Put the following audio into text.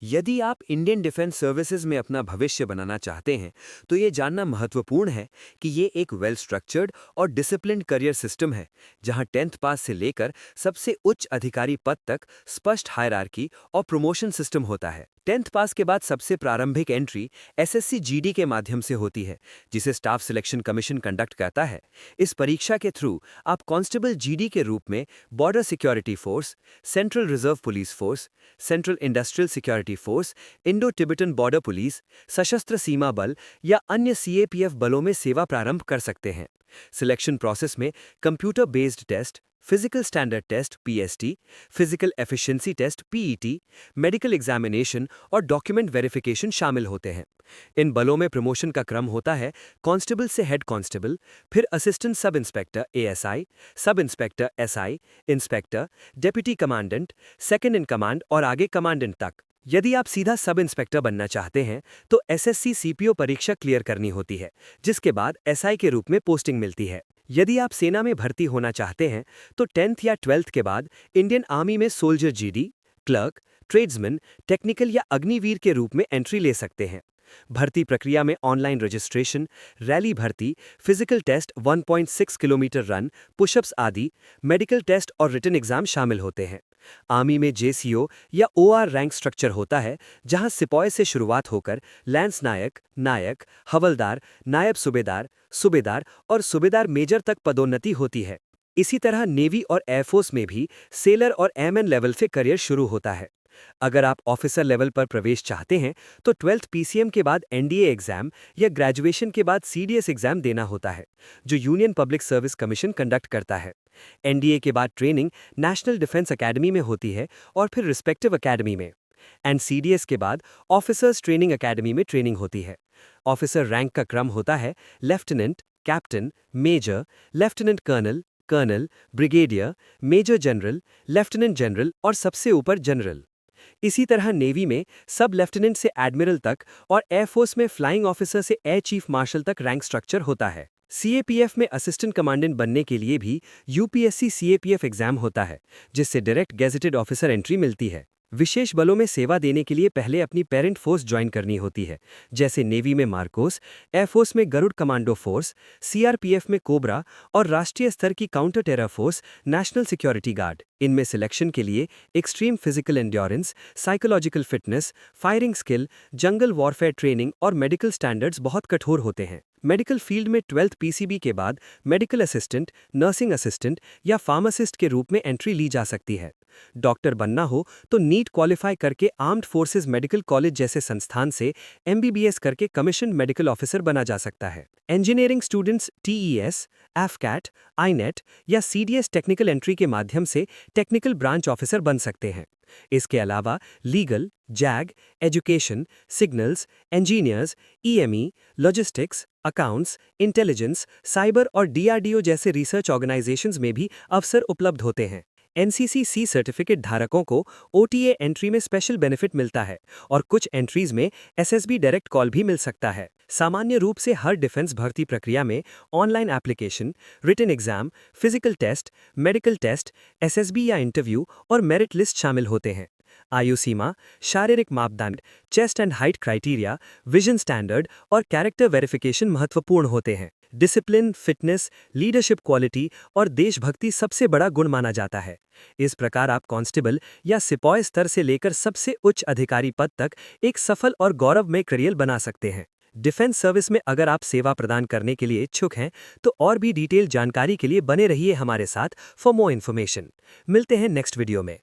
यदि आप Indian defence services में अपना भविष्य बनाना चाहते हैं, तो ये जानना महत्वपूर्ण है कि ये एक वेल स्ट्रक्चर्ड और डिसिप्लिन्ड करियर सिस्टम है, जहां 10th पास से लेकर सबसे उच्च अधिकारी पद तक स्पष्ट हायरार्की और प्रमोशन सिस्टम होता है। 10th पास के बाद सबसे प्रारंभिक एंट्री एसएससी जीडी के माध्यम से होती है, जिसे स्टाफ सिलेक्शन कमीशन कंडक्ट करता है। इस परीक्षा के थ्रू आप कांस्टेबल जीडी के रूप में border security force, central reserve police force, central industrial security force, Indo Tibetan border police, सशस्त्र सीमा बल या अन्य सीएपीएफ बलों में सेवा प्रारंभ कर सकते हैं। सिलेक्शन प्रोसेस में computer based test, physical standard test PST, physical efficiency test PET, medical examination और डॉक्यूमेंट वेरिफिकेशन शामिल होते हैं। इन बलों में प्रमोशन का क्रम होता है कांस्टेबल से हेड कांस्टेबल, फिर assistant sub inspector ASI, sub inspector SI, inspector, deputy commandant, second in command और आगे कमांडेंट तक। यदि आप सीधा सब इंस्पेक्टर बनना चाहते हैं, तो एसएससी सीपीओ परीक्षा क्लियर करनी होती है, जिसके बाद एसआई के रूप में पोस्टिंग मिलती है। यदि आप सेना में भर्ती होना चाहते हैं, तो 10th या 12th के बाद इंडियन आर्मी में soldier GD, clerk, tradesman, technical या अग्निवीर के रूप में एंट्री ले सकते हैं। भर्ती प्रक्रिया में ऑनलाइन रजिस्ट्रेशन, रैली भर्ती, physical test, 1.6 kilometre run, pushups आदि, मेडिकल टेस्ट और रिटन एग्जाम शामिल होते हैं। आर्मी में जेसीओ या ओआर रैंक स्ट्रक्चर होता है, जहां सिपाही से शुरुआत होकर लैंस नायक, नायक, हवलदार, नायब सूबेदार, सूबेदार और सूबेदार मेजर तक पदोन्नति होती है। इसी तरह नेवी और एयरफोर्स में भी सेलर और एमएन लेवल से करियर शुरू होता है। अगर आप ऑफिसर लेवल पर प्रवेश चाहते हैं, तो 12th पीसीएम के बाद एनडीए एग्जाम या ग्रेजुएशन के बाद सीडीएस एग्जाम देना होता है, जो union public service commission conduct करता है। एनडीए के बाद ट्रेनिंग नेशनल डिफेंस एकेडमी में होती है और फिर रिस्पेक्टिव एकेडमी में। एंड सीडीएस के बाद ऑफिसर्स ट्रेनिंग एकेडमी में ट्रेनिंग होती है। ऑफिसर रैंक का क्रम होता है lieutenant, captain, major, lieutenant colonel, colonel, brigadier, major general, lieutenant general और सबसे ऊपर जनरल। इसी तरह नेवी में सब लेफ्टिनेंट से एडमिरल तक और एयरफोर्स में फ्लाइंग ऑफिसर से एयर चीफ मार्शल तक रैंक स्ट्रक्चर होता है। सीएपीएफ में असिस्टेंट कमांडेंट बनने के लिए भी यूपीएससी सीएपीएफ एग्जाम होता है, जिससे डायरेक्ट गेजेटेड ऑफिसर एंट्री मिलती है। विशेष बलों में सेवा देने के लिए पहले अपनी पेरेंट फोर्स ज्वाइन करनी होती है, जैसे नेवी में मार्कोस, एयरफोर्स में गरुड़ कमांडो फोर्स, सीआरपीएफ में कोबरा और राष्ट्रीय स्तर की counter terror force national security guard. इनमें सिलेक्शन के लिए extreme physical endurance, psychological fitness, firing skill, जंगल वॉरफेयर ट्रेनिंग और मेडिकल स्टैंडर्ड्स बहुत कठोर होते हैं। मेडिकल फील्ड में 12th पीसीबी के बाद मेडिकल असिस्टेंट, नर्सिंग असिस्टेंट या फार्मासिस्ट के रूप में एंट्री ली जा सकती है। डॉक्टर बनना हो तो नीट क्वालिफाई करके आर्म्ड फोर्सेस मेडिकल कॉलेज जैसे संस्थान से एमबीबीएस करके कमीशन मेडिकल ऑफिसर बना जा सकता है। इंजीनियरिंग स्टूडेंट्स टीईएस, एफकैट, आईनेट या सीडीएस टेक्निकल एंट्री के माध्यम से टेक्निकल ब्रांच ऑफिसर बन सकते हैं। इसके अलावा legal, zag, education, signals, engineers, EME, logistics, accounts, intelligence, cyber और डीआरडीओ जैसे रिसर्च ऑर्गेनाइजेशंस में भी अवसर उपलब्ध होते हैं। एनसीसी सर्टिफिकेट धारकों को ओटीए एंट्री में स्पेशल बेनिफिट मिलता है और कुछ एंट्रीज में एसएसबी डायरेक्ट कॉल भी मिल सकता है। सामान्य रूप से हर डिफेंस भर्ती प्रक्रिया में online application, written exam, physical test, medical test, SSB या इंटरव्यू और मेरिट लिस्ट शामिल होते हैं। आयु सीमा, शारीरिक मापदंड, chest and height criteria, vision standard और कैरेक्टर वेरिफिकेशन महत्वपूर्ण होते हैं। डिसिप्लिन, फिटनेस, लीडरशिप क्वालिटी और देशभक्ति सबसे बड़ा गुण माना जाता है। इस प्रकार आप कांस्टेबल या सिपाही स्तर से लेकर सबसे उच्च अधिकारी पद तक एक सफल और गौरवमय करियर बना सकते हैं। डिफेंस सर्विस में अगर आप सेवा प्रदान करने के लिए इच्छुक हैं, तो और भी डिटेल जानकारी के लिए बने रहिए हमारे साथ फॉर मोर इन्फॉर्मेशन। मिलते हैं नेक्स्ट वीडियो में।